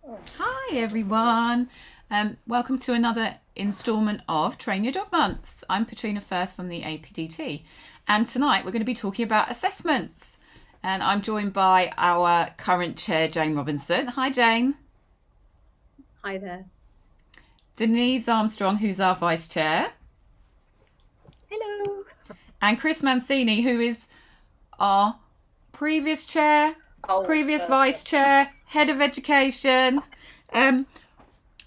Hi everyone. Welcome to another instalment of Train Your Dog Month. I'm Katrina Firth from the APDT, and tonight we're going to be talking about assessments. And I'm joined by our current chair, Jane Robinson. Hi, Jane. Hi there. Denise Armstrong, who's our vice chair, Hello. and Chris Mancini, who is our previous chair, previous vice chair, head of education. Um,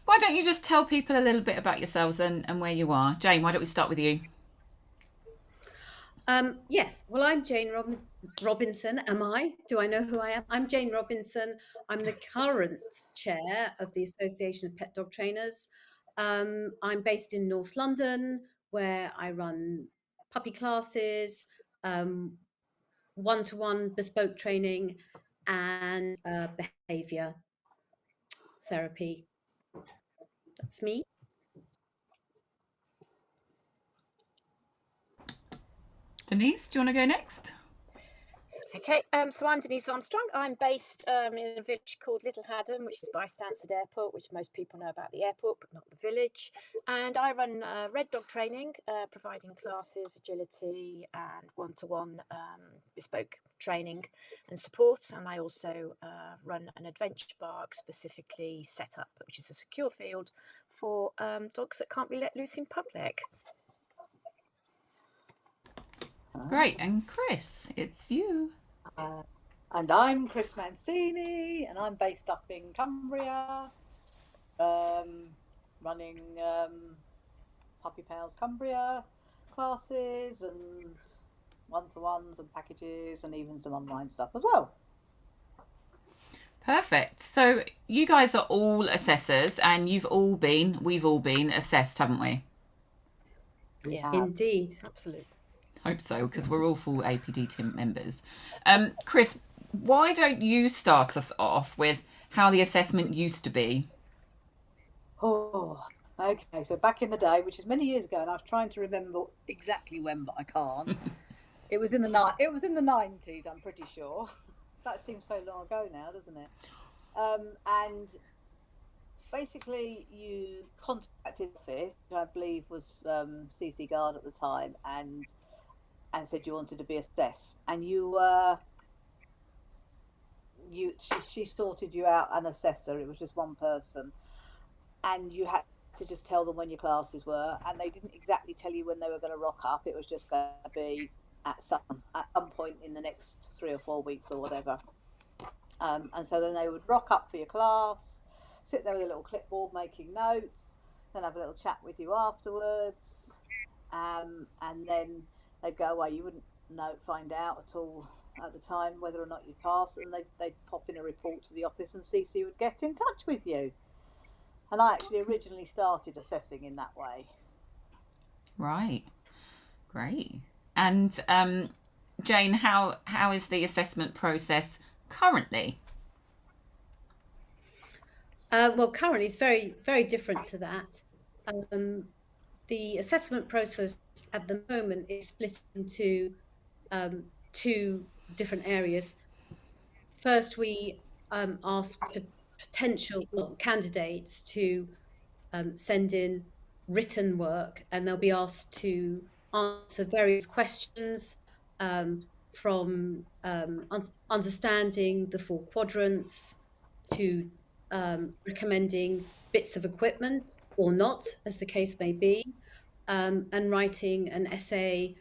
why don't you just tell people a little bit about yourselves and where you are? Jane, why don't we start with you? Yes, well, I'm Jane Robinson. Am I? Do I know who I am? I'm Jane Robinson. I'm the current chair of the Association of Pet Dog Trainers. I'm based in North London, where I run puppy classes, um, one-to-one bespoke training, and behaviour therapy. That's me. Denise, do you want to go next? Okay, so I'm Denise Armstrong. I'm based in a village called Little Haddon, which is by Stansted Airport, which most people know about the airport, but not the village. And I run red dog training, providing classes, agility, and one-to-one bespoke training and support. And I also run an adventure park specifically set up, which is a secure field for dogs that can't be let loose in public. Great. And Chris, it's you. And I'm Chris Mancini, and I'm based up in Cumbria, running Puppy Pals Cumbria classes and one-to-ones and packages and even some online stuff as well. Perfect. So you guys are all assessors and we've all been assessed, haven't we? Yeah, Indeed. absolutely. Hope so, because we're all full APDT members. Chris, why don't you start us off with how the assessment used to be? Oh, okay. So back in the day, which is many years ago, and I was trying to remember exactly when, but I can't. It was in the 90s, I'm pretty sure. That seems so long ago now, doesn't it? And basically, you contacted the office, which I believe was CC Guard at the time, and said you wanted to be assessed, and she sorted you out an assessor. It was just one person, and you had to just tell them when your classes were, and they didn't exactly tell you when they were going to rock up. It was just going to be at some point in the next 3 or 4 weeks or whatever. And so then they would rock up for your class, sit there with a little clipboard making notes, then have a little chat with you afterwards, and then they'd go away. You wouldn't find out at all at the time whether or not you'd pass, and they'd pop in a report to the office, and CC would get in touch with you. And I actually originally started assessing in that way. Right. Great. And Jane, how is the assessment process currently? Well, currently it's very, very different to that. The assessment process at the moment is split into two different areas. First, we ask potential candidates to send in written work, and they'll be asked to answer various questions from understanding the 4 quadrants to recommending bits of equipment or not, as the case may be, and writing an essay,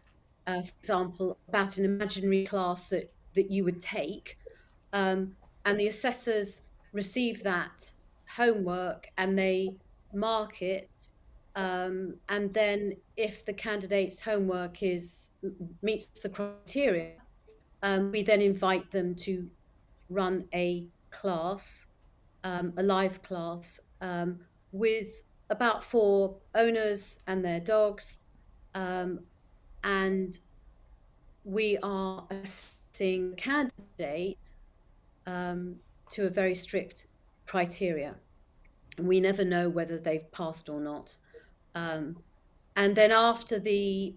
for example, about an imaginary class that you would take. And the assessors receive that homework and they mark it. And then, if the candidate's homework meets the criteria, we then invite them to run a class, a live class, with about 4 owners and their dogs. And we are assessing candidate to a very strict criteria. We never know whether they've passed or not. And then after the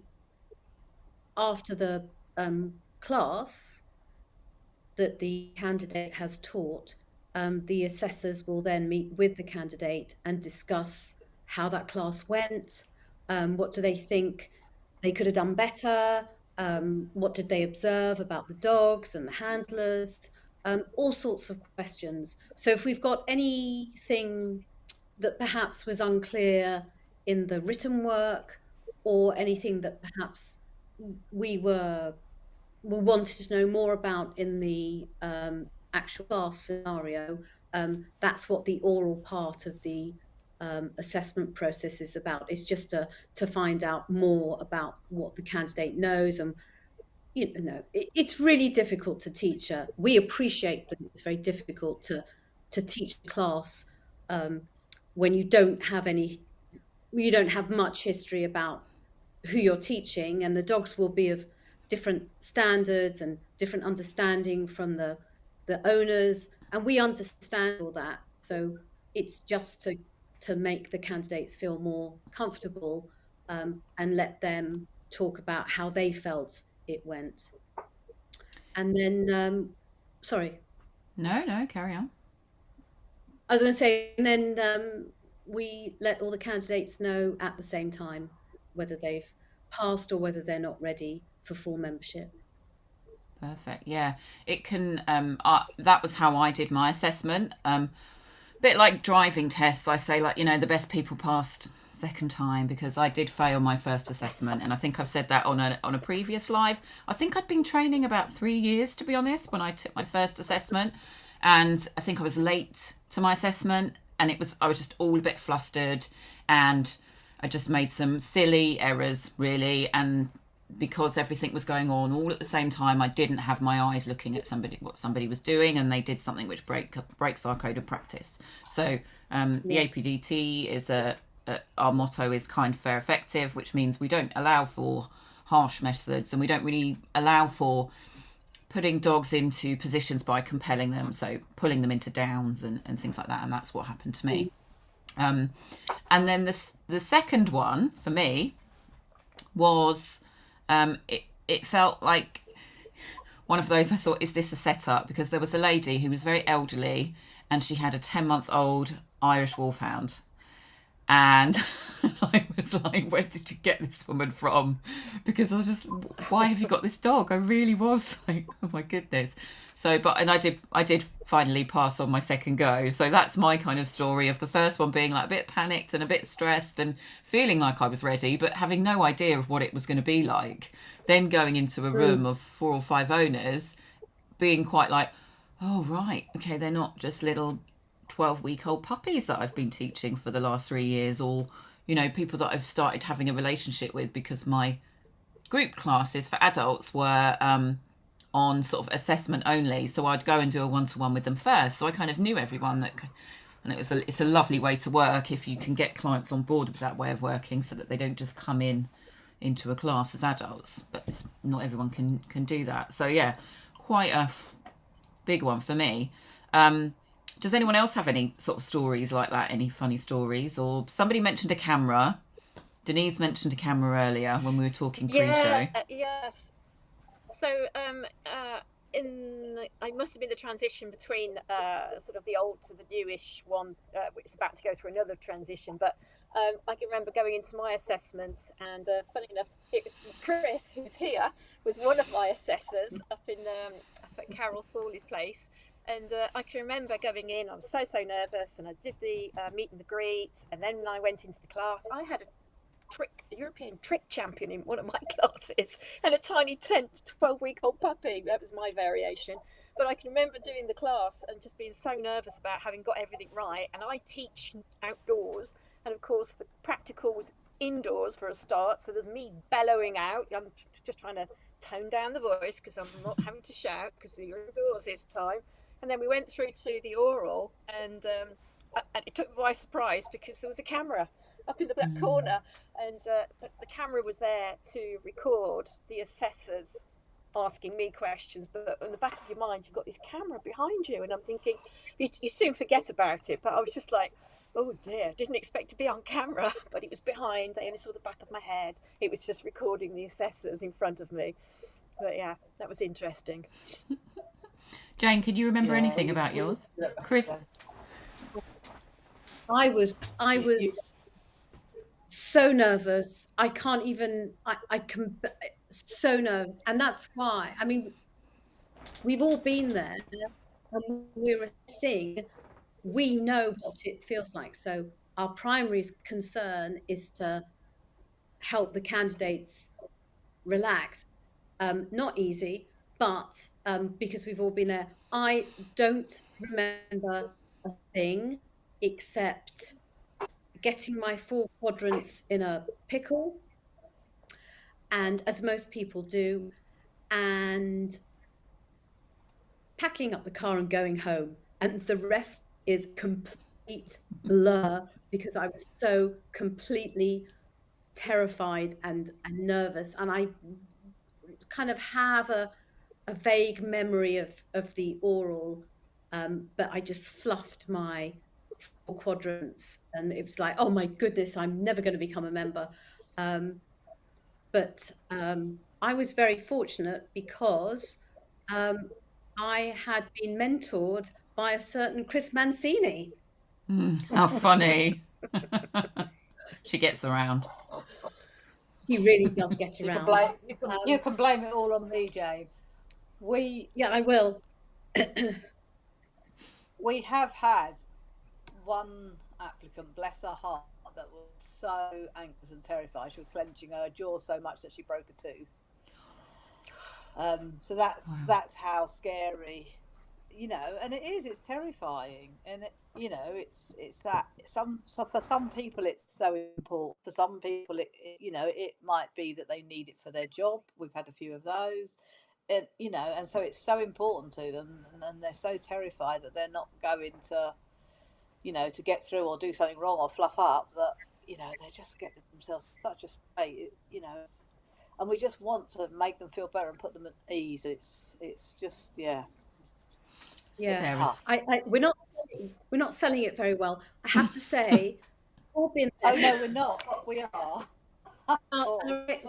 class that the candidate has taught, the assessors will then meet with the candidate and discuss how that class went, what do they think they could have done better, what did they observe about the dogs and the handlers, all sorts of questions. So if we've got anything that perhaps was unclear in the written work, or anything that perhaps we wanted to know more about in the actual class scenario, that's what the oral part of the assessment process is about. It's just to find out more about what the candidate knows. And it's really difficult to teach. We appreciate that it's very difficult to teach a class when you don't have much history about who you're teaching, and the dogs will be of different standards and different understanding from the owners, and we understand all that. So it's just to make the candidates feel more comfortable, and let them talk about how they felt it went. And then sorry, No, carry on. I was going to say, and then we let all the candidates know at the same time whether they've passed or whether they're not ready for full membership. Perfect. Yeah, it can. That was how I did my assessment. Bit like driving tests. I say, like, the best people passed second time, because I did fail my first assessment, and I think I've said that on a previous live. I think I'd been training about 3 years, to be honest, when I took my first assessment, and I think I was late to my assessment, and I was just all a bit flustered, and I just made some silly errors, really, and because everything was going on all at the same time, I didn't have my eyes looking at what somebody was doing, and they did something which breaks our code of practice. So the APDT is our motto is kind, fair, effective, which means we don't allow for harsh methods, and we don't really allow for putting dogs into positions by compelling them, so pulling them into downs and things like that, and that's what happened to me. And then the second one for me was it felt like one of those. I thought, is this a setup? Because there was a lady who was very elderly, and she had a 10-month-old Irish Wolfhound, and I was like, where did you get this woman from? Because I was just, why have you got this dog? I really was like, oh my goodness. So, and I did finally pass on my second go. So that's my kind of story of the first one being like a bit panicked and a bit stressed and feeling like I was ready, but having no idea of what it was going to be like. Then going into a room of 4 or 5 owners, being quite like, oh, right, okay, they're not just little 12-week-old puppies that I've been teaching for the last 3 years, or people that I've started having a relationship with, because my group classes for adults were on sort of assessment only, so I'd go and do a one-to-one with them first, so I kind of knew everyone and it's a lovely way to work if you can get clients on board with that way of working, so that they don't just come into a class as adults, but not everyone can do that. So yeah, quite a big one for me. Does anyone else have any sort of stories like that? Any funny stories? Or somebody mentioned a camera. Denise mentioned a camera earlier when we were talking pre-show. Yes. So I must have been the transition between sort of the old to the newish one, which is about to go through another transition. But I can remember going into my assessment, and funny enough, it was Chris, who's here, was one of my assessors up at Carol Fawley's place. And I can remember going in, I was so nervous, and I did the meet and the greet, and then when I went into the class, I had a European trick champion in one of my classes, and a tiny 10 to 12-week-old puppy. That was my variation. But I can remember doing the class and just being so nervous about having got everything right. And I teach outdoors, and of course the practical was indoors for a start, so there's me bellowing out. I'm just trying to tone down the voice because I'm not having to shout because you're indoors this time. And then we went through to the oral, and it took me by surprise because there was a camera up in the back corner, and the camera was there to record the assessors asking me questions, but in the back of your mind you've got this camera behind you, and I'm thinking you soon forget about it, but I was just like, oh dear, didn't expect to be on camera. But it was behind, I only saw the back of my head, it was just recording the assessors in front of me. But yeah, that was interesting. Jane, can you remember Yeah, anything about yours? Chris? I was so nervous. I can't even, so nervous. And that's why, I mean, we've all been there and we're assessing, we know what it feels like. So our primary concern is to help the candidates relax. Not easy, but because we've all been there. I don't remember a thing except getting my 4 quadrants in a pickle, and as most people do, and packing up the car and going home. And the rest is complete blur because I was so completely terrified and nervous. And I kind of have a vague memory of the oral, but I just fluffed my 4 quadrants, and it was like, oh my goodness, I'm never going to become a member. But I was very fortunate because I had been mentored by a certain Chris Mancini. How funny. She gets around. He really does get You around. you can blame it all on me, Jane. Yeah, I will. We have had one applicant, bless her heart, that was so anxious and terrified. She was clenching her jaw so much that she broke a tooth. So that's how scary, you know. And it's terrifying, and it's that for some people it's so important. For some people, it might be that they need it for their job. We've had a few of those. And so it's so important to them, and they're so terrified that they're not going to, to get through or do something wrong or fluff up, that, they just get themselves such a state, and we just want to make them feel better and put them at ease. It's just, yeah. Tough. We're not selling it very well, I have to say. All been there. Oh no, we're not. We are.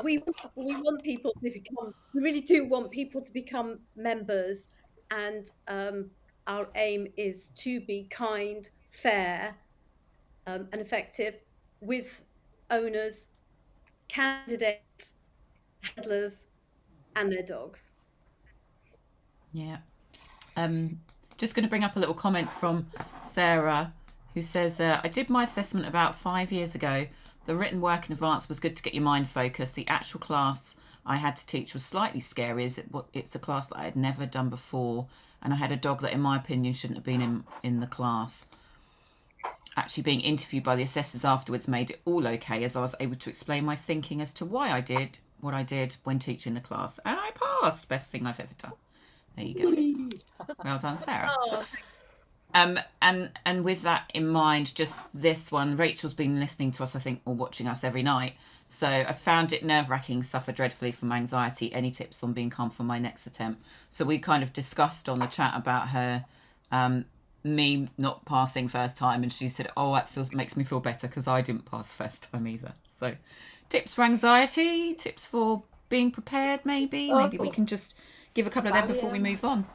We want people to become. We really do want people to become members, and our aim is to be kind, fair, and effective with owners, candidates, handlers, and their dogs. Yeah. Just going to bring up a little comment from Sarah, who says, I did my assessment about 5 years ago. The written work in advance was good to get your mind focused. The actual class I had to teach was slightly scary, as it's a class that I had never done before, and I had a dog that, in my opinion, shouldn't have been in the class. Actually being interviewed by the assessors afterwards made it all okay, as I was able to explain my thinking as to why I did what I did when teaching the class, and I passed. Best thing I've ever done. There you go. Well done, Sarah. Oh, and with that in mind, just this one, Rachel's been listening to us, I think, or watching us every night. So I found it nerve-wracking, suffer dreadfully from anxiety. Any tips on being calm for my next attempt? So we kind of discussed on the chat about her, me not passing first time, and she said, oh, that makes me feel better because I didn't pass first time either. So tips for anxiety, tips for being prepared, maybe we can just give a couple of them before we move on.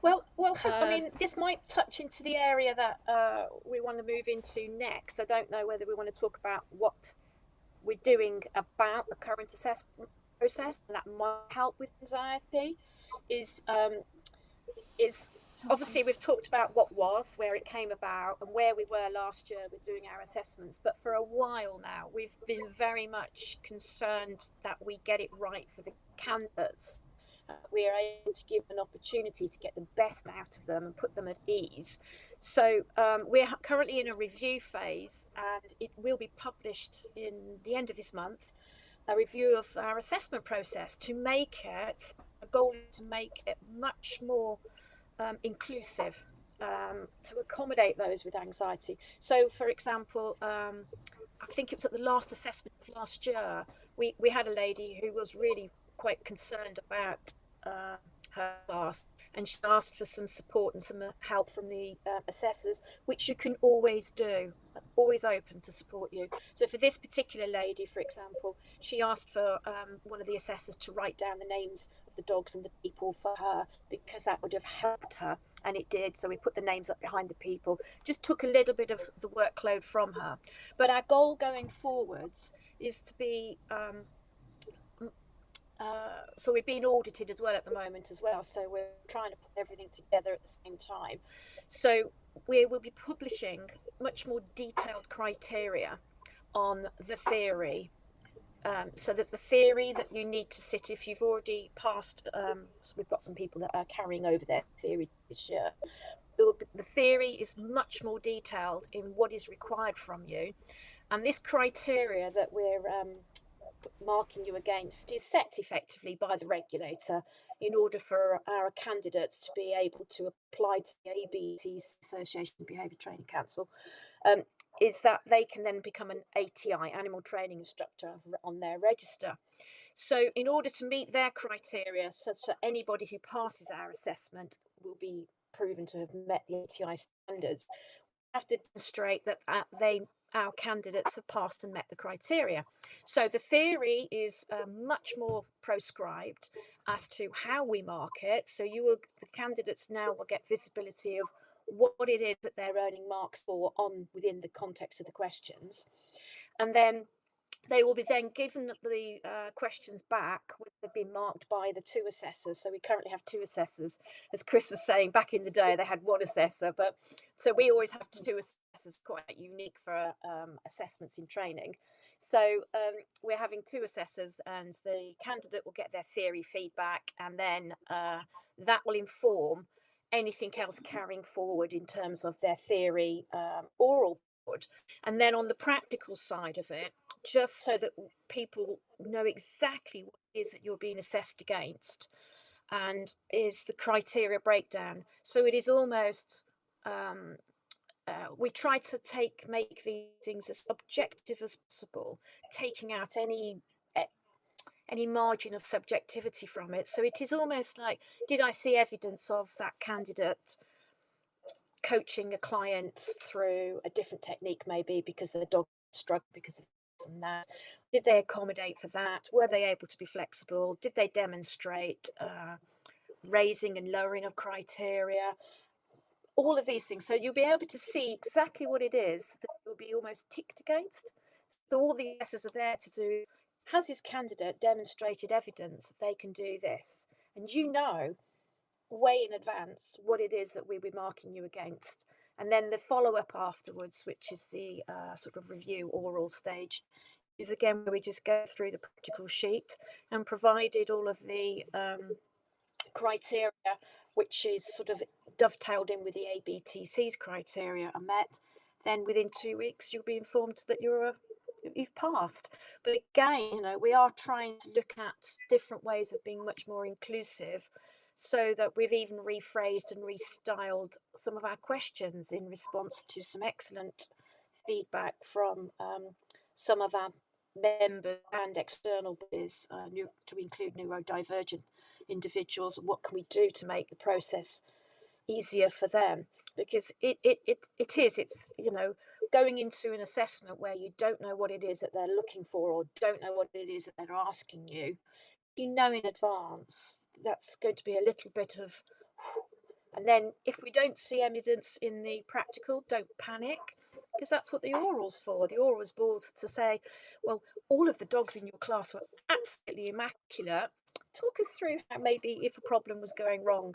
Well, I mean, this might touch into the area that we want to move into next. I don't know whether we want to talk about what we're doing about the current assessment process, and that might help with anxiety. Is obviously we've talked about what was, where it came about, and where we were last year with doing our assessments. But for a while now, we've been very much concerned that we get it right for the candidates. We are able to give an opportunity to get the best out of them and put them at ease. So we're currently in a review phase, and it will be published in the end of this month, a review of our assessment process to make it, a goal to make it much more inclusive, to accommodate those with anxiety. So, for example, I think it was at the last assessment of last year, we had a lady who was really quite concerned about her class, and she asked for some support and some help from the assessors, which you can always do, always open to support you. So for this particular lady, for example, she asked for one of the assessors to write down the names of the dogs and the people for her, because that would have helped her, and it did. So we put the names up behind the people, just took a little bit of the workload from her. But our goal going forwards is to be so we're being audited as well at the moment as well, so we're trying to put everything together at the same time. So we will be publishing much more detailed criteria on the theory, so that the theory that you need to sit, if you've already passed, so we've got some people that are carrying over their theory this year, the theory is much more detailed in what is required from you, and this criteria that we're marking you against is set effectively by the regulator in order for our candidates to be able to apply to the APDT, Association of Behaviour Training Council, is that they can then become an ATI, animal training instructor, on their register. So in order to meet their criteria, such that anybody who passes our assessment will be proven to have met the ATI standards, we have to demonstrate that our candidates have passed and met the criteria. So the theory is much more proscribed as to how we mark it. So the candidates now will get visibility of what it is that they're earning marks for within the context of the questions. And then they will be then given the questions back, which have been marked by the two assessors. So we currently have two assessors. As Chris was saying, back in the day, they had one assessor, but so we always have two assessors, quite unique for assessments in training. So we're having two assessors, and the candidate will get their theory feedback, and then that will inform anything else carrying forward in terms of their theory oral board. And then on the practical side of it, just so that people know exactly what it is that you're being assessed against, and is the criteria breakdown. So it is almost, we try to make these things as objective as possible, taking out any margin of subjectivity from it. So it is almost like, did I see evidence of that candidate coaching a client through a different technique, maybe because the dog struggled because of this and that? Did they accommodate for that? Were they able to be flexible? Did they demonstrate raising and lowering of criteria? All of these things. So you'll be able to see exactly what it is that will be almost ticked against. So all the yeses are there to do, has this candidate demonstrated evidence that they can do this? And way in advance what it is that we'll be marking you against. And then the follow-up afterwards, which is the sort of review oral stage, is again where we just go through the practical sheet, and provided all of the criteria, which is sort of dovetailed in with the ABTC's criteria, are met, then within 2 weeks you'll be informed that you've passed. But again, we are trying to look at different ways of being much more inclusive, so that we've even rephrased and restyled some of our questions in response to some excellent feedback from some of our members and external bodies, to include neurodivergent individuals. What can we do to make the process easier for them? Because it's going into an assessment where you don't know what it is that they're looking for, or don't know what it is that they're asking you. In advance, that's going to be a little bit of, and then if we don't see evidence in the practical, don't panic, because that's what the oral's for. The oral's board to say, well, all of the dogs in your class were absolutely immaculate. Talk us through how maybe if a problem was going wrong,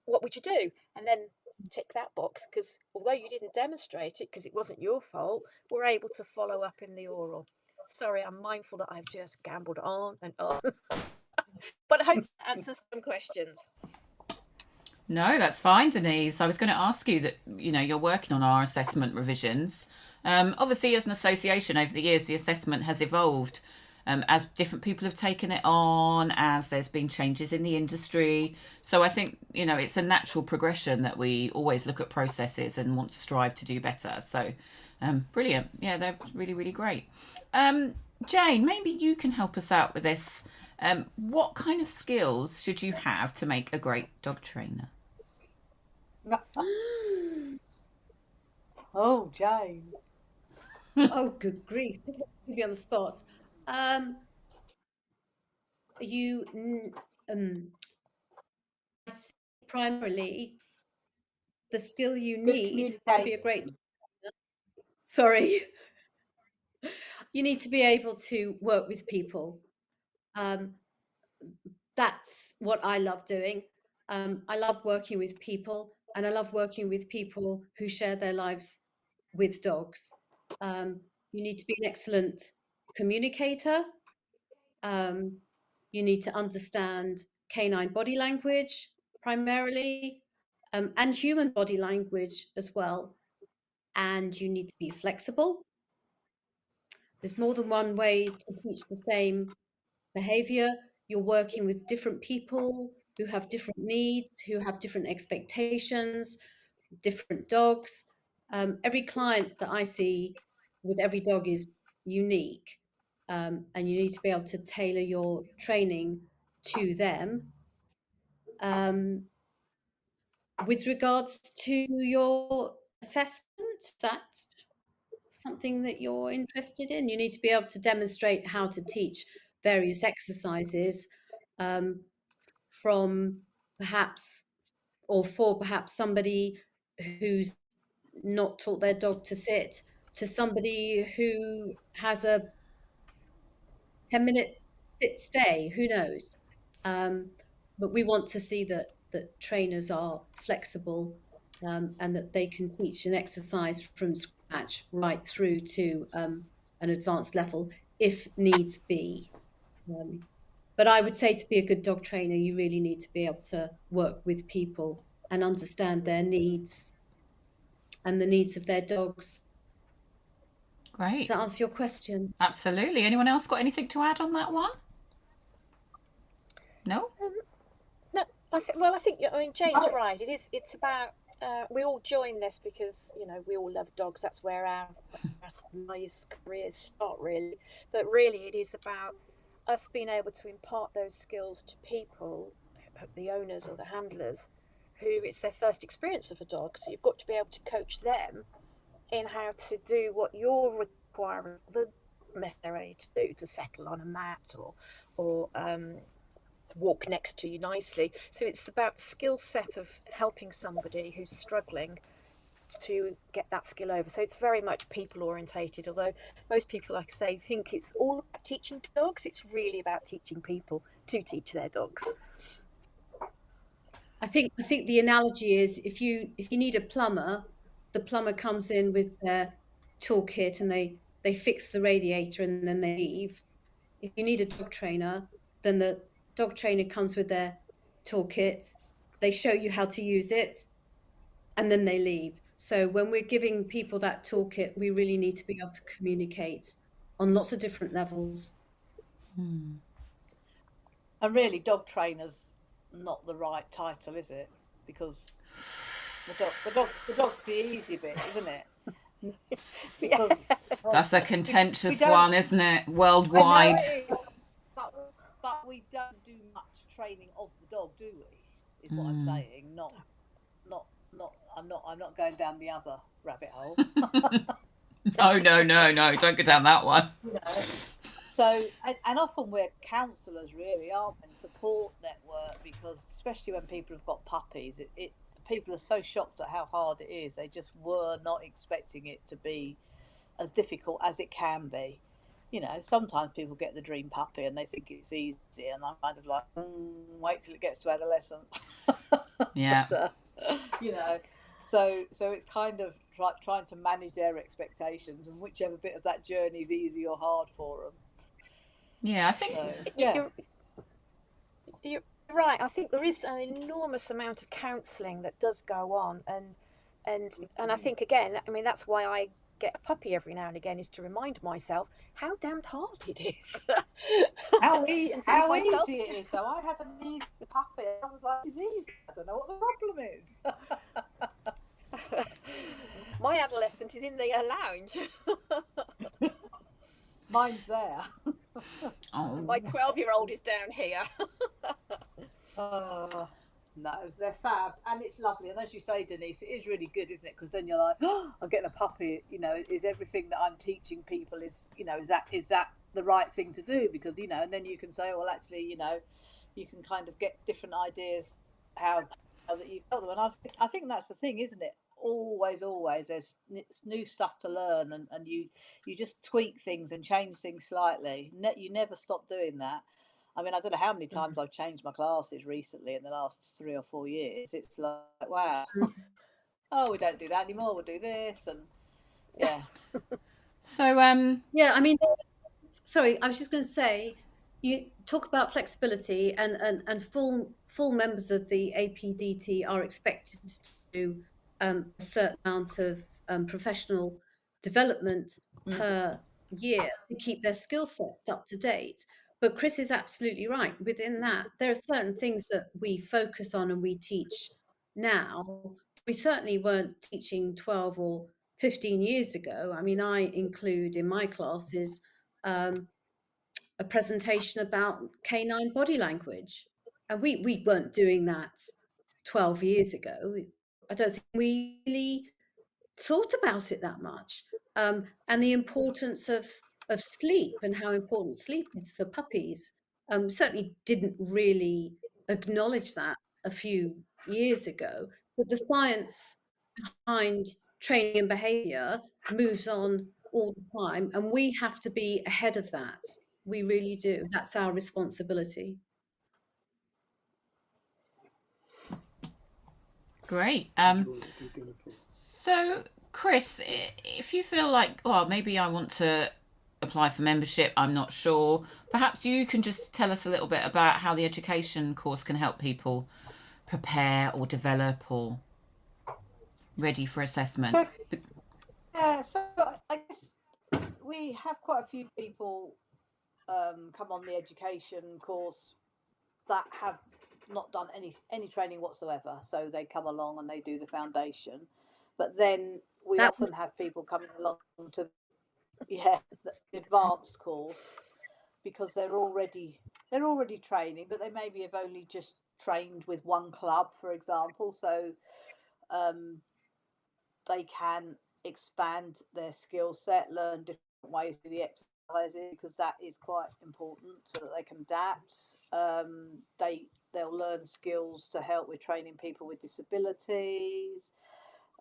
what would you do? And then tick that box, because although you didn't demonstrate it because it wasn't your fault, we're able to follow up in the oral. Sorry, I'm mindful that I've just gambled on and on. But I hope that answers some questions. No, that's fine, Denise. I was going to ask you that, you're working on our assessment revisions. Obviously, as an association over the years, the assessment has evolved as different people have taken it on, as there's been changes in the industry. So I think, it's a natural progression that we always look at processes and want to strive to do better. So brilliant. Yeah, they're really, really great. Jane, maybe you can help us out with this. What kind of skills should you have to make a great dog trainer? Oh, Jane. Oh, good grief. Put me on the spot. You I think primarily the skill you Good need to be a communication. great sorry you need to be able to work with people. That's what I love doing. I love working with people, and I love working with people who share their lives with dogs. You need to be an excellent communicator. You need to understand canine body language primarily, and human body language as well. And you need to be flexible. There's more than one way to teach the same behavior. You're working with different people who have different needs, who have different expectations, different dogs. Every client that I see with every dog is unique, and you need to be able to tailor your training to them. With regards to your assessment, that's something that you're interested in. You need to be able to demonstrate how to teach various exercises, from perhaps or for perhaps somebody who's not taught their dog to sit to somebody who has a 10-minute sit stay, who knows. But we want to see that trainers are flexible, and that they can teach an exercise from scratch right through to an advanced level if needs be. But I would say to be a good dog trainer, you really need to be able to work with people and understand their needs and the needs of their dogs. Does Great. that answer your question? Absolutely. Anyone else got anything to add on that one? No? No, I think Jane's right. It's about we all join this because we all love dogs. That's where our lives, careers start, really. But really, it is about us being able to impart those skills to people, the owners or the handlers, who it's their first experience of a dog. So you've got to be able to coach them in how to do what you're requiring the necessary to do, to settle on a mat or walk next to you nicely. So it's about the skill set of helping somebody who's struggling to get that skill over. So it's very much people orientated, although most people, like I say, think it's all about teaching dogs. It's really about teaching people to teach their dogs. I think the analogy is if you need a plumber, the plumber comes in with their toolkit and they fix the radiator and then they leave. If you need a dog trainer, then the dog trainer comes with their toolkit, they show you how to use it, and then they leave. So when we're giving people that toolkit, we really need to be able to communicate on lots of different levels. And really, dog trainer's not the right title, is it? Because the dog's the easy bit, isn't it? Because That's a contentious one, isn't it? Worldwide. But we don't do much training of the dog, do we? Is what I'm saying. Not. I'm not going down the other rabbit hole. No, don't go down that one. So, and often we're counsellors, really, aren't we? Support network, because especially when people have got puppies, people are so shocked at how hard it is. They just were not expecting it to be as difficult as it can be. Sometimes people get the dream puppy and they think it's easy, and I'm kind of like, wait till it gets to adolescence. Yeah. But, so it's kind of trying to manage their expectations, and whichever bit of that journey is easy or hard for them. Yeah, I think. So, You're right. I think there is an enormous amount of counselling that does go on, and I think again, that's why I get a puppy every now and again, is to remind myself how damned hard it is. how easy it is. So I had an easy puppy. I was like, it's easy. I don't know what the problem is. My adolescent is in the lounge. Mine's there. My 12-year-old is down here. No, they're fab, and it's lovely. And as you say, Denise, it is really good, isn't it? Because then you're like, I'm getting a puppy. Is everything that I'm teaching people is that the right thing to do? Because and then you can say, well, actually, you can kind of get different ideas how that you tell them. And I think that's the thing, isn't it? Always there's new stuff to learn, and you just tweak things and change things slightly. You never stop doing that. I mean, I don't know how many times I've changed my classes recently in the last 3 or 4 years. It's like, wow, oh, we don't do that anymore, we'll do this. And yeah. So Yeah, I mean, sorry, I was just going to say, you talk about flexibility, and full members of the APDT are expected to do a certain amount of professional development per year to keep their skill sets up to date. But Chris is absolutely right. Within that, there are certain things that we focus on and we teach now. We certainly weren't teaching 12 or 15 years ago. I mean, I include in my classes a presentation about canine body language. And we weren't doing that 12 years ago. I don't think we really thought about it that much. And the importance of sleep and how important sleep is for puppies. Certainly didn't really acknowledge that a few years ago. But the science behind training and behavior moves on all the time, and we have to be ahead of that. We really do. That's our responsibility. great. So Chris, if you feel like, well, maybe I want to apply for membership, I'm not sure, perhaps you can just tell us a little bit about how the education course can help people prepare or develop or ready for assessment. So, so I guess we have quite a few people come on the education course that have not done any training whatsoever. So they come along and they do the foundation, but then we often have people coming along to the advanced course because they're already training, but they maybe have only just trained with one club, for example. So they can expand their skill set, learn different ways to the exercises, because that is quite important so that they can adapt. They'll learn skills to help with training people with disabilities,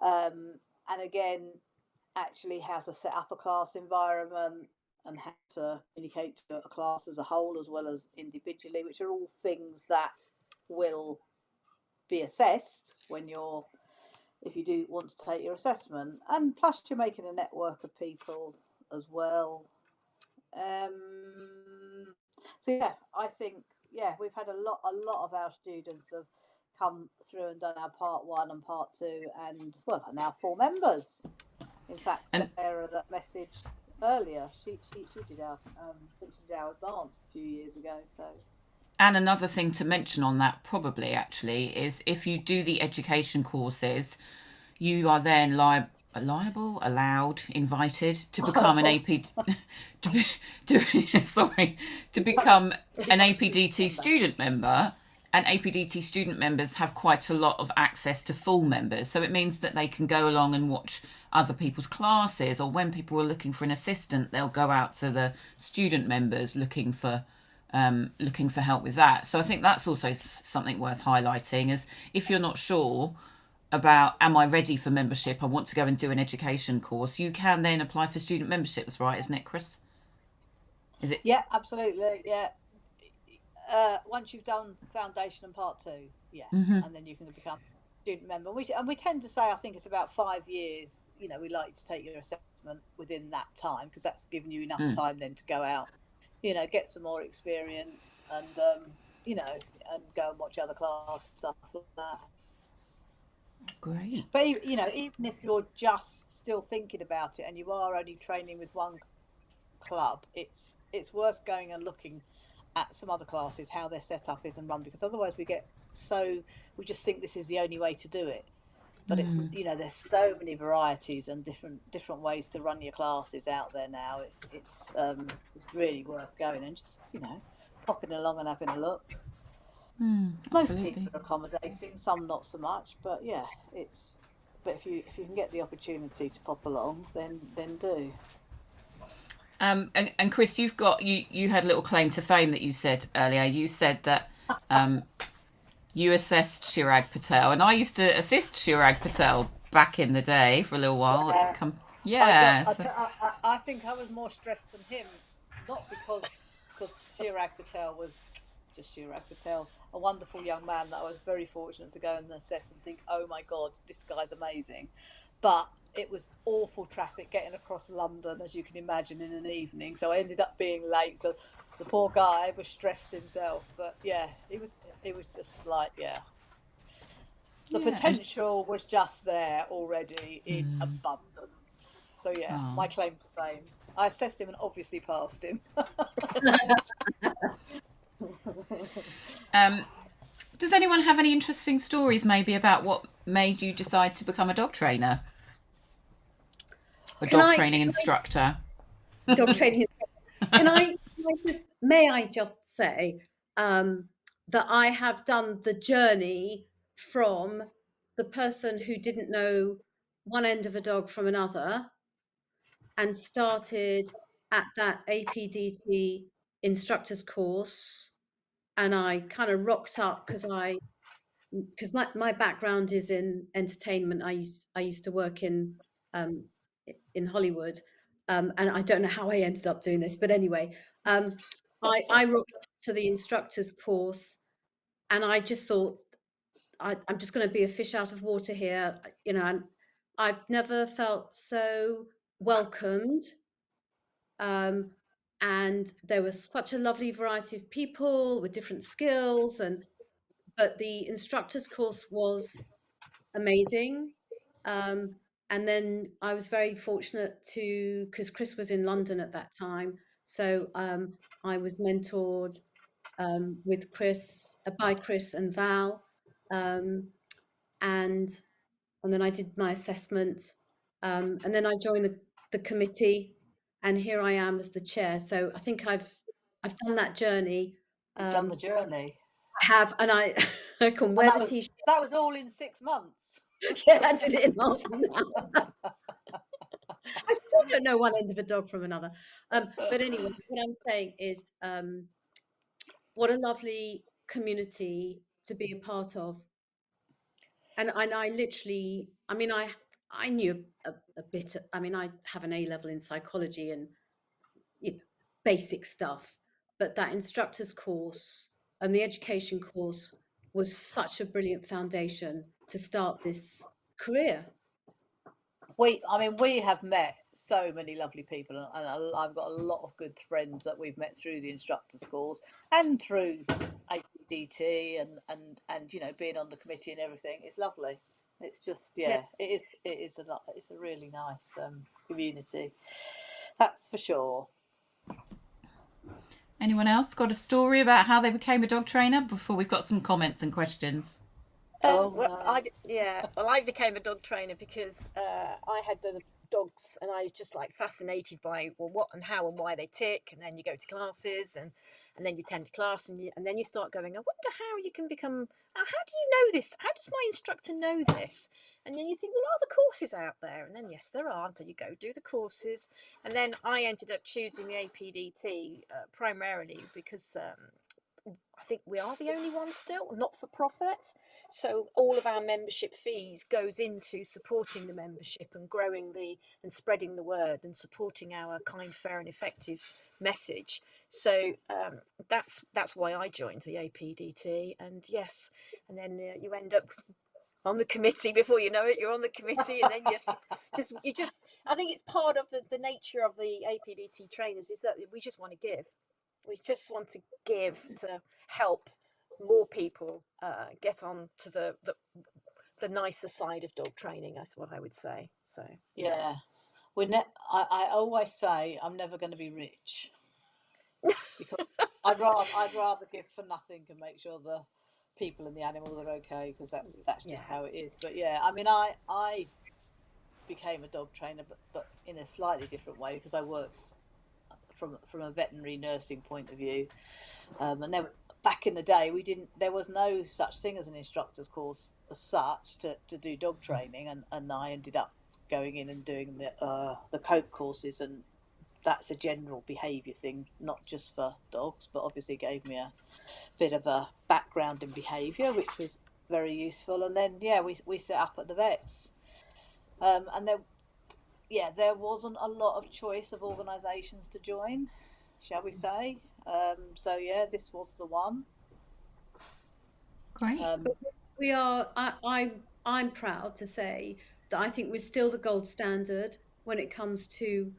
and again, actually how to set up a class environment and how to communicate to a class as a whole as well as individually, which are all things that will be assessed if you do want to take your assessment. And plus you're making a network of people as well. So yeah, I think we've had a lot of our students have come through and done our part 1 and part 2, and well, are now full members. In fact, Sarah that messaged earlier, she did our advanced a few years ago. So. And another thing to mention on that probably actually is if you do the education courses, you are then allowed, invited to become an to become an APDT student member. And APDT student members have quite a lot of access to full members. So it means that they can go along and watch other people's classes, or when people are looking for an assistant, they'll go out to the student members looking for help with that. So I think that's also something worth highlighting, is if you're not sure about, am I ready for membership, I want to go and do an education course, you can then apply for student memberships, right? Isn't it, Chris? Is it? Yeah, absolutely. Yeah. Once you've done foundation and part 2, and then you can become a student member. And we tend to say, I think it's about 5 years. We like to take your assessment within that time, because that's giving you enough time then to go out, get some more experience, and and go and watch other class stuff like that. Great. But even if you're just still thinking about it and you are only training with one club, it's worth going and looking at some other classes, how their setup is and run, because otherwise we just think this is the only way to do it. But it's there's so many varieties and different ways to run your classes out there now. It's really worth going and just popping along and having a look. Most people are accommodating, some not so much, but but if you can get the opportunity to pop along, then do. And Chris, you had a little claim to fame that you said earlier. You said that You assessed Chirag Patel, and I used to assist Chirag Patel back in the day for a little while. Yeah. So, I think I was more stressed than him, not because Chirag Patel was just Chirag Patel, a wonderful young man that I was very fortunate to go and assess and think, oh my God, this guy's amazing. But it was awful traffic getting across London, as you can imagine, in an evening. So I ended up being late. So the poor guy was stressed himself. But yeah, it was just like, yeah. The potential was just there already in abundance. So yeah, my claim to fame. I assessed him and obviously passed him. does anyone have any interesting stories maybe about what made you decide to become a dog trainer? A dog training instructor? Dog training. May I just say that I have done the journey from the person who didn't know one end of a dog from another and started at that APDT instructor's course, and I kind of rocked up because my background is in entertainment. I used to work in Hollywood, and I don't know how I ended up doing this, but anyway, I rocked up to the instructor's course, and I just thought I'm just going to be a fish out of water here, and I've never felt so welcomed. And there was such a lovely variety of people with different skills, but the instructor's course was amazing. And then I was very fortunate because Chris was in London at that time. So I was mentored with by Chris and Val. And then I did my assessment. And then I joined the committee, and here I am as the chair. So I think I've done that journey. You've done the journey. I have, and I can wear the t-shirt. That was all in 6 months. Yeah, I did it in half an hour. I still don't know one end of a dog from another. But anyway, what I'm saying is, what a lovely community to be a part of. And I literally, I mean, I knew a bit. I mean, I have an A-level in psychology and basic stuff, but that instructor's course and the education course was such a brilliant foundation to start this career. We have met so many lovely people, and I've got a lot of good friends that we've met through the instructor's course and through APDT and being on the committee and everything. It's lovely. It's just it is it's a really nice community. That's for sure. Anyone else got a story about how they became a dog trainer before we've got some comments and questions? I became a dog trainer because I had dogs, and I was just like fascinated by what and how and why they tick. And then you go to classes, and then you attend a class, and then you start going, I wonder how you can become. How do you know this? How does my instructor know this? And then you think, well, are the courses out there? And then yes, there are. So you go do the courses, and then I ended up choosing the APDT primarily because. I think we are the only ones still not for profit, so all of our membership fees goes into supporting the membership and growing and spreading the word and supporting our kind, fair and effective message. So that's why I joined the APDT. And yes, and then you end up on the committee. Before you know it, you're on the committee, and then I think it's part of the nature of the APDT trainers is that we just want to give. We just want to give to help more people get on to the nicer side of dog training. That's what I would say. So yeah. I always say I'm never going to be rich because I'd rather give for nothing and make sure the people and the animals are okay, because that's just how it is. But yeah, I mean, I became a dog trainer, but in a slightly different way, because I worked from a veterinary nursing point of view, and then back in the day there was no such thing as an instructor's course as such to do dog training, and I ended up going in and doing the cope courses, and that's a general behaviour thing, not just for dogs, but obviously gave me bit of a background in behaviour, which was very useful. And then we set up at the vets, and there wasn't a lot of choice of organisations to join, shall we say. So this was the one. Great. We are. I'm proud to say that I think we're still the gold standard when it comes to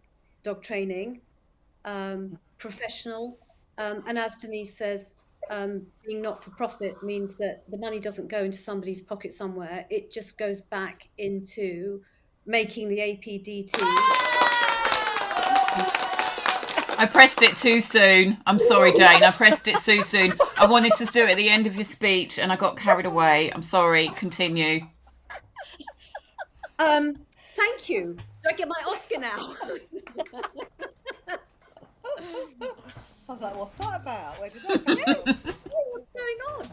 dog training, professional, and as Denise says, being not for profit means that the money doesn't go into somebody's pocket somewhere. It just goes back into making the APDT. I pressed it too soon. I'm sorry, Jane. I pressed it too soon. I wanted to do it at the end of your speech and I got carried away. I'm sorry. Continue. Thank you. Do I get my Oscar now? I was like, what's that about? Where did that come from? What's going on?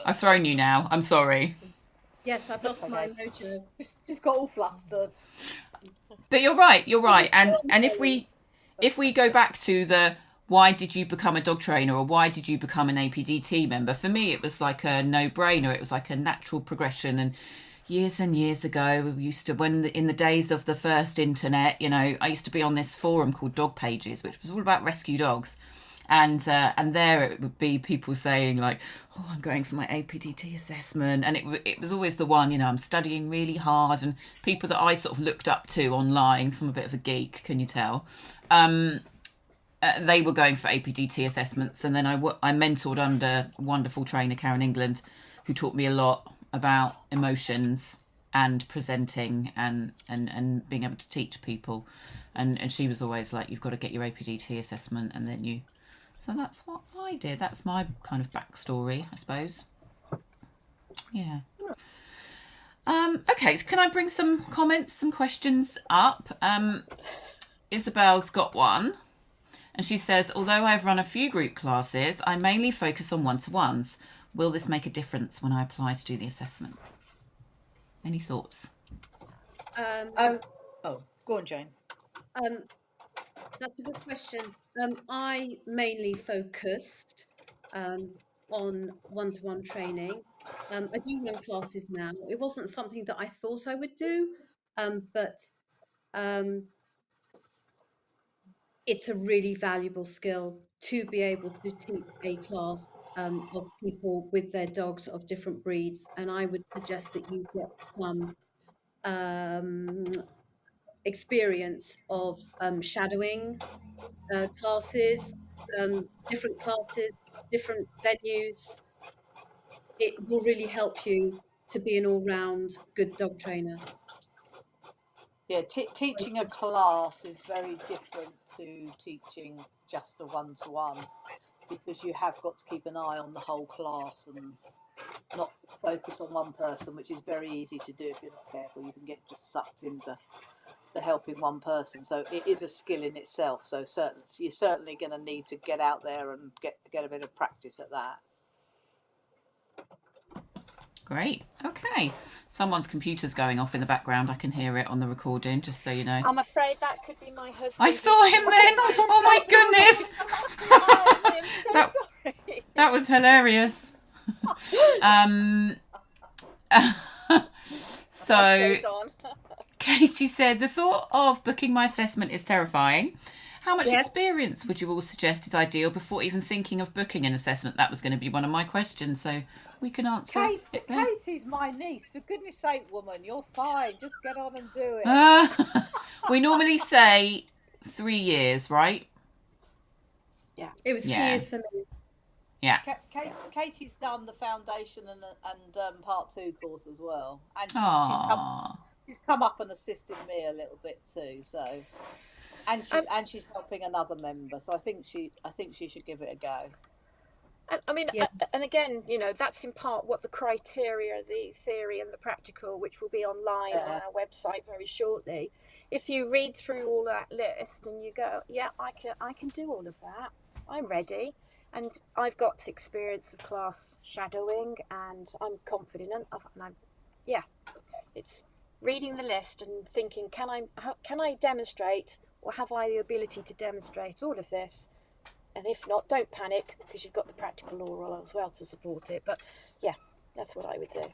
I've thrown you now. I'm sorry. Yes, I've lost my mojo. She's got all flustered. But you're right. You're right. And if we go back to the why did you become a dog trainer or why did you become an APDT member? For me, it was like a no-brainer. It was like a natural progression. And years ago, we used to, in the days of the first internet, I used to be on this forum called Dog Pages, which was all about rescue dogs. And there it would be people saying like, oh, I'm going for my APDT assessment. And it was always the one, I'm studying really hard, and people that I sort of looked up to online, 'cause I'm a bit of a geek, can you tell? They were going for APDT assessments. And then I mentored under a wonderful trainer, Karen England, who taught me a lot about emotions and presenting and being able to teach people. And she was always like, you've got to get your APDT assessment and then you... So that's what I did. That's my kind of backstory, I suppose. Yeah. Okay, so can I bring some comments, some questions up? Isabel's got one. And she says, although I've run a few group classes, I mainly focus on one-to-ones. Will this make a difference when I apply to do the assessment? Any thoughts? Go on, Jane. That's a good question. I mainly focused on one-to-one training. I do run classes now. It wasn't something that I thought I would do, but it's a really valuable skill to be able to teach a class of people with their dogs of different breeds. And I would suggest that you get some experience of shadowing classes, different venues. It will really help you to be an all-round good dog trainer. Yeah, teaching a class is very different to teaching just a one-to-one, because you have got to keep an eye on the whole class and not focus on one person, which is very easy to do if you're not careful. You can get just sucked into the helping one person. So it is a skill in itself. So you're certainly going to need to get out there and get a bit of practice at that. Great. Okay. Someone's computer's going off in the background. I can hear it on the recording, just so you know. I'm afraid that could be my husband. I saw him then. Oh my goodness. I'm so sorry. That was hilarious. So Katie said, the thought of booking my assessment is terrifying. How much experience would you all suggest is ideal before even thinking of booking an assessment? That was going to be one of my questions, so we can answer. Katie's my niece. For goodness sake, woman, you're fine. Just get on and do it. We normally say 3 years, right? Yeah, it was 3 years for me. Yeah. Katie's done the foundation and part 2 course as well, and she's come up and assisted me a little bit too. So, and she's helping another member. So I think she should give it a go. I mean, and again, that's in part what the criteria, the theory and the practical, which will be online on our website very shortly. If you read through all that list and you go, yeah, I can do all of that. I'm ready. And I've got experience of class shadowing and I'm confident. It's reading the list and thinking, can I demonstrate, or have I the ability to demonstrate all of this? and if not, don't panic, because you've got the practical oral as well to support it. But yeah, that's what I would do.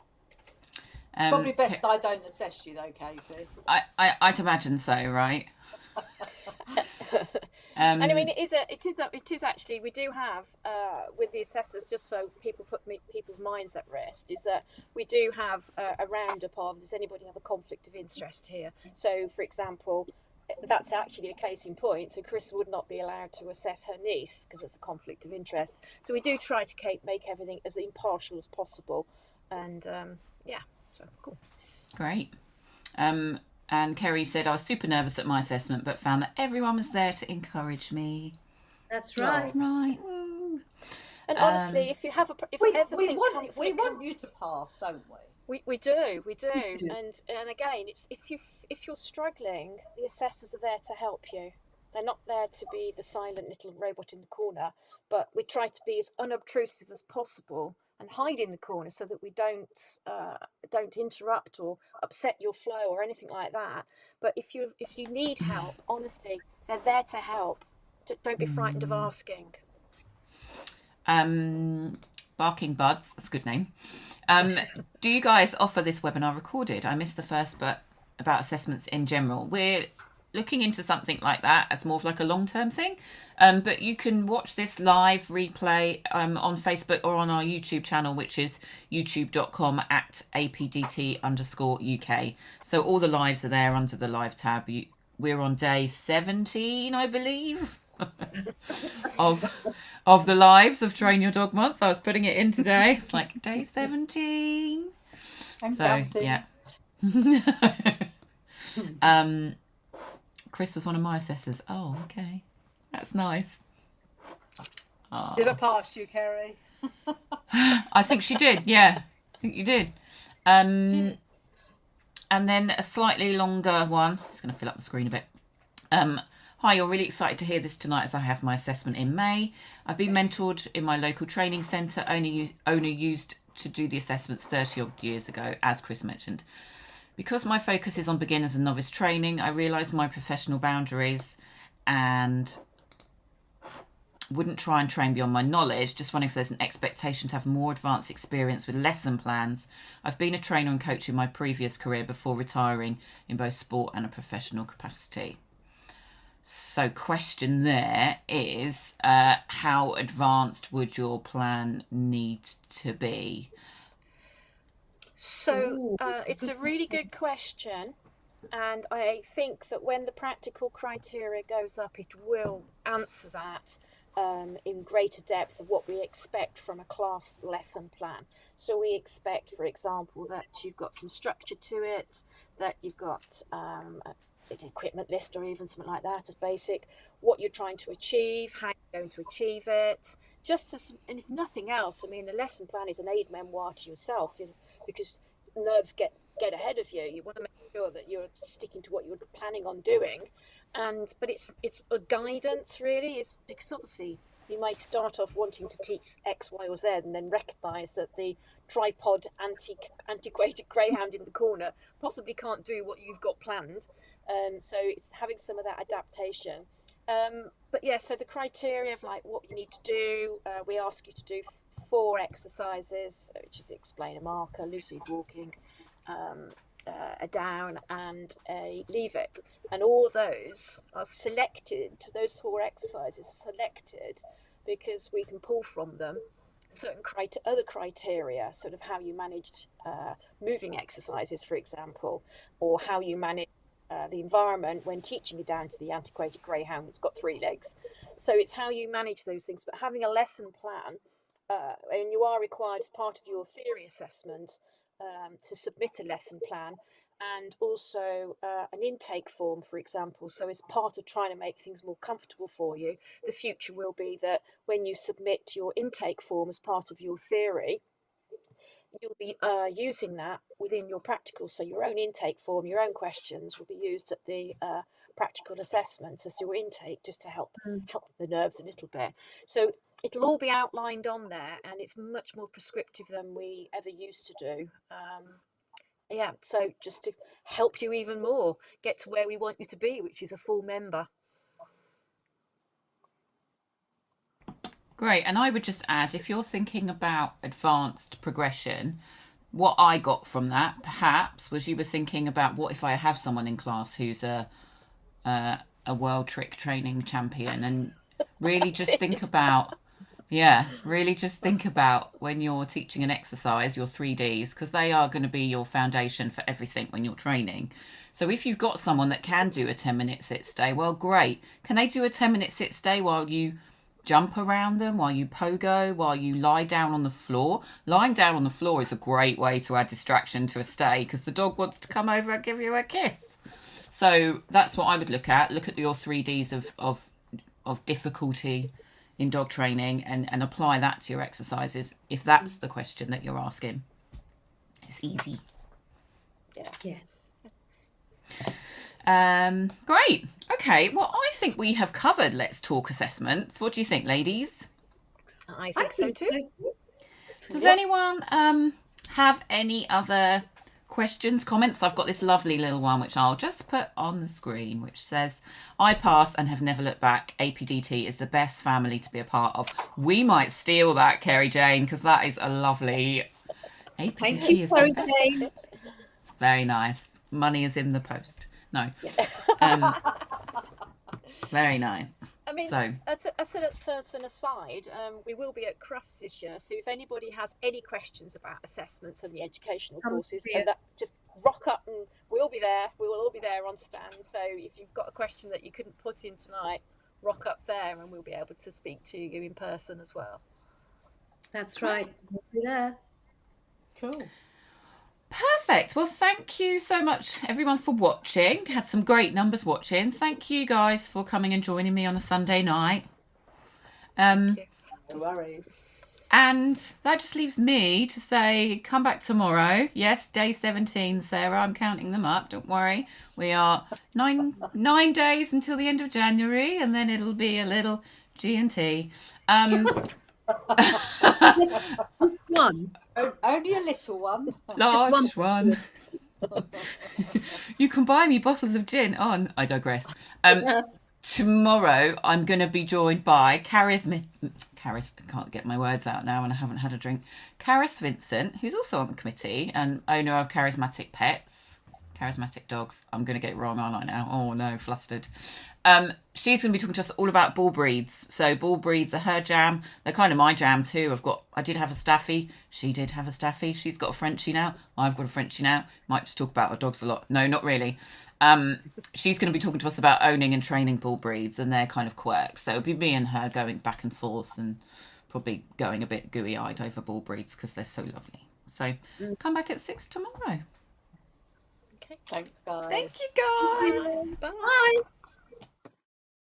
Probably best I don't assess you though, Katie. I'd imagine so, right? And I mean, it is actually, we do have with the assessors, just so people put people's minds at rest, is that we do have a roundup of, does anybody have a conflict of interest here? So, for example, that's actually a case in point. So Chris would not be allowed to assess her niece because it's a conflict of interest. So we do try to make everything as impartial as possible. And yeah, so cool. Great. And Kerry said, I was super nervous at my assessment, but found that everyone was there to encourage me. That's right. That's right. Woo. And honestly, if you have we want you to pass, don't we? We do. And again, it's if you're struggling, the assessors are there to help you. They're not there to be the silent little robot in the corner, but we try to be as unobtrusive as possible and hide in the corner so that we don't interrupt or upset your flow or anything like that. But if you need help, honestly, they're there to help. Don't be frightened of asking. Barking Buds, that's a good name. Do you guys offer this webinar recorded? I missed the first bit about assessments in general. We're looking into something like that as more of like a long-term thing, but you can watch this live replay on Facebook or on our YouTube channel, which is youtube.com/APDT_UK. So all the lives are there under the live tab. We're on day 17, I believe, of the lives of Train Your Dog Month. I was putting it in today. It's like day 17. I'm so counting. Yeah. Chris was one of my assessors. Oh, okay. That's nice. Oh. Did I pass you, Kerry? I think she did, yeah. I think you did. And then a slightly longer one. Just going to fill up the screen a bit. Hi, you're really excited to hear this tonight as I have my assessment in May. I've been mentored in my local training centre. Owner used to do the assessments 30 odd years ago, as Chris mentioned. Because my focus is on beginners and novice training, I realise my professional boundaries and wouldn't try and train beyond my knowledge. Just wondering if there's an expectation to have more advanced experience with lesson plans. I've been a trainer and coach in my previous career before retiring in both sport and a professional capacity. So question there is, how advanced would your plan need to be? So it's a really good question, and I think that when the practical criteria goes up, it will answer that in greater depth of what we expect from a class lesson plan. So we expect, for example, that you've got some structure to it, that you've got an equipment list or even something like that as basic, what you're trying to achieve, how you're going to achieve it, and if nothing else, I mean, the lesson plan is an aid memoir to yourself, because nerves get ahead of you. You want to make sure that you're sticking to what you're planning on doing, but it's a guidance really, is because obviously you might start off wanting to teach X, Y, or Z, and then recognise that the tripod antiquated greyhound in the corner possibly can't do what you've got planned. So it's having some of that adaptation. But yeah, so the criteria of like what you need to do, we ask you to do 4 exercises, which is explain a marker, lucid walking, a down, and a leave it. And all of those are selected, those 4 exercises are selected because we can pull from them certain other criteria, sort of how you managed moving exercises, for example, or how you manage the environment when teaching you down to the antiquated greyhound that's got 3 legs. So it's how you manage those things. But having a lesson plan, and you are required as part of your theory assessment to submit a lesson plan, and also an intake form, for example. So as part of trying to make things more comfortable for you, the future will be that when you submit your intake form as part of your theory, you'll be using that within your practical. So your own intake form, your own questions will be used at the practical assessment as your intake, just to help the nerves a little bit. So it'll all be outlined on there, and it's much more prescriptive than we ever used to do. Yeah, so just to help you even more get to where we want you to be, which is a full member. Great. And I would just add, if you're thinking about advanced progression, what I got from that perhaps was you were thinking about, what if I have someone in class who's a world trick training champion, and really just think about, really just think about when you're teaching an exercise, your 3Ds, because they are going to be your foundation for everything when you're training. So if you've got someone that can do a 10-minute sit stay, well, great. Can they do a 10-minute sit stay while you jump around them, while you pogo, while you lie down on the floor? Lying down on the floor is a great way to add distraction to a stay, because the dog wants to come over and give you a kiss. So that's what I would look at. Look at your 3Ds of difficulty in dog training, and apply that to your exercises, if that's the question that you're asking. It's easy. Yeah. Great. Okay, well, I think we have covered Let's Talk assessments. What do you think, ladies? I think so too. Does anyone have any other questions, comments? I've got this lovely little one which I'll just put on the screen, which says, I passed and have never looked back. APDT is the best family to be a part of. We might steal that, Kerry Jane, because that is a lovely... APDT Thank you, is Kerry the best. Jane. It's very nice. Money is in the post. No. Very nice. I mean, So, as an aside, we will be at Crufts this year, so if anybody has any questions about assessments and the educational courses, and that, just rock up and we'll be there. We will all be there on stand. So if you've got a question that you couldn't put in tonight, rock up there and we'll be able to speak to you in person as well. That's right. We'll be there. Cool. perfect. Well, thank you so much, everyone, for watching. Had some great numbers watching. Thank you guys for coming and joining me on a Sunday night. No worries. And that just leaves me to say, come back tomorrow. Yes, day 17, Sarah. I'm counting them up. Don't worry. We are nine days until the end of January, and then it'll be a little G&T. Just one. Only a little one. Large one. You can buy me bottles of gin on. I digress. Tomorrow I'm going to be joined by Caris, I can't get my words out now and I haven't had a drink. Caris Vincent, who's also on the committee and owner of Charismatic Dogs. I'm going to get it wrong, aren't I now? Oh no, flustered. She's going to be talking to us all about bull breeds. So bull breeds are her jam. They're kind of my jam too. I did have a Staffy. She did have a Staffy. She's got a Frenchie now. I've got a Frenchie now. Might just talk about our dogs a lot. No, not really. She's going to be talking to us about owning and training bull breeds and their kind of quirks. So it'll be me and her going back and forth and probably going a bit gooey-eyed over bull breeds because they're so lovely. So come back at 6 tomorrow. Okay. Thanks, guys. Thank you, guys. Bye. Bye.